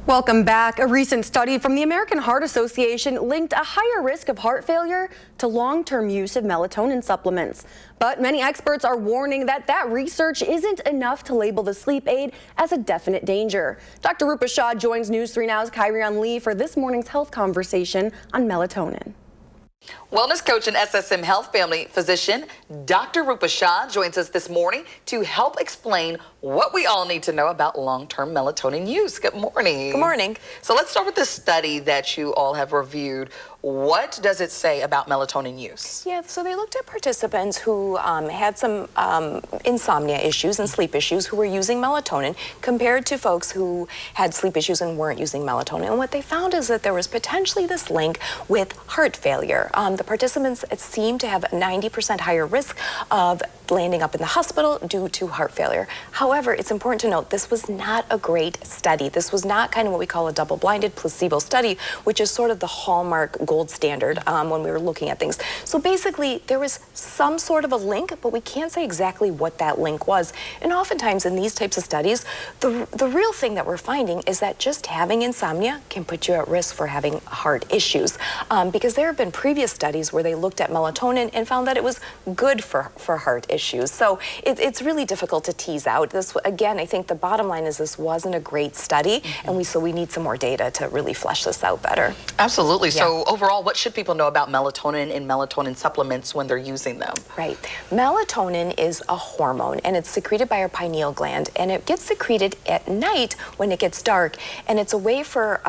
Welcome back. A recent study from the American Heart Association linked a higher risk of heart failure to long-term use of melatonin supplements. But many experts are warning that research isn't enough to label the sleep aid as a definite danger. Dr. Rupa Shah joins News 3 Now's Kyrian Lee for this morning's health conversation on melatonin. Wellness coach and SSM Health family physician Dr. Rupa Shah joins us this morning to help explain what we all need to know about long-term melatonin use. Good morning. Good morning. So let's start with the study that you all have reviewed. What does it say about melatonin use? Yeah, so they looked at participants who had some insomnia issues and sleep issues who were using melatonin compared to folks who had sleep issues and weren't using melatonin. And what they found is that there was potentially this link with heart failure. The participants seemed to have a 90% higher risk of landing up in the hospital due to heart failure. However, it's important to note this was not a great study. This was not kind of what we call a double-blinded placebo study, which is sort of the hallmark gold standard when we were looking at things. So basically, there was some sort of a link, but we can't say exactly what that link was. And oftentimes in these types of studies, the real thing that we're finding is that just having insomnia can put you at risk for having heart issues. Because there have been previous studies where they looked at melatonin and found that it was good for heart issues. So it's really difficult to tease out. This, again, I think the bottom line is this wasn't a great study, and so we need some more data to really flesh this out better. Absolutely. Yeah. So overall, what should people know about melatonin and melatonin supplements when they're using them? Right. Melatonin is a hormone, and it's secreted by our pineal gland, and it gets secreted at night when it gets dark, and it's a way for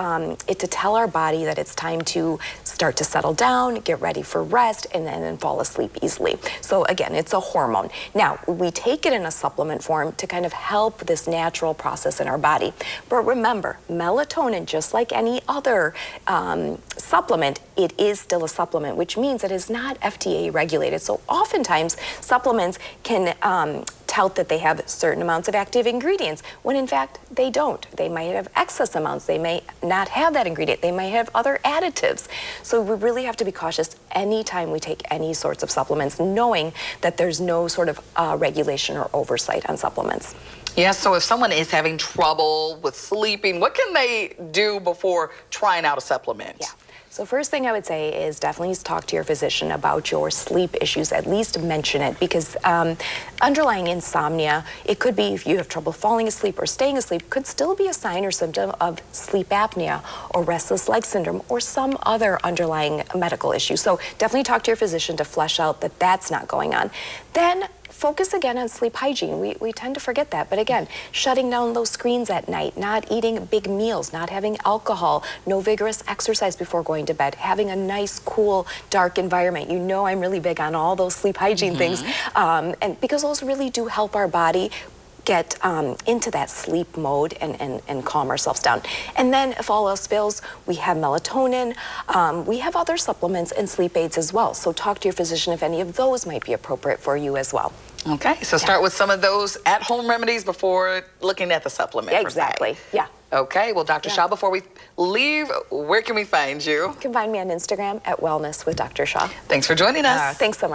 it to tell our body that it's time to start to settle down, get ready for rest, and then fall asleep easily. So again, it's a hormone. Now, we take it in a supplement form to kind of help this natural process in our body. But remember, melatonin, just like any other supplement, it is still a supplement, which means it is not FDA regulated. So oftentimes, supplements can tout that they have certain amounts of active ingredients, when in fact they don't. They might have excess amounts. They may not have that ingredient. They might have other additives. So we really have to be cautious anytime we take any sorts of supplements, knowing that there's no sort of regulation or oversight on supplements. Yeah, so if someone is having trouble with sleeping, what can they do before trying out a supplement? Yeah. So first thing I would say is definitely talk to your physician about your sleep issues. At least mention it, because underlying insomnia, it could be if you have trouble falling asleep or staying asleep, could still be a sign or symptom of sleep apnea or restless leg syndrome or some other underlying medical issue. So definitely talk to your physician to flesh out that that's not going on. Then focus again on sleep hygiene. We tend to forget that. But again, shutting down those screens at night, not eating big meals, not having alcohol, no vigorous exercise before going to bed, having a nice, cool, dark environment. You know I'm really big on all those sleep hygiene things. And because those really do help our body get into that sleep mode and calm ourselves down. And then if all else fails, we have melatonin. We have other supplements and sleep aids as well. So talk to your physician if any of those might be appropriate for you as well. Okay, so start with some of those at-home remedies before looking at the supplement. Yeah, exactly, yeah. Okay, well, Dr. Shah, before we leave, where can we find you? You can find me on Instagram at Wellness with Dr. Shah. Thanks for joining us. Thanks so much.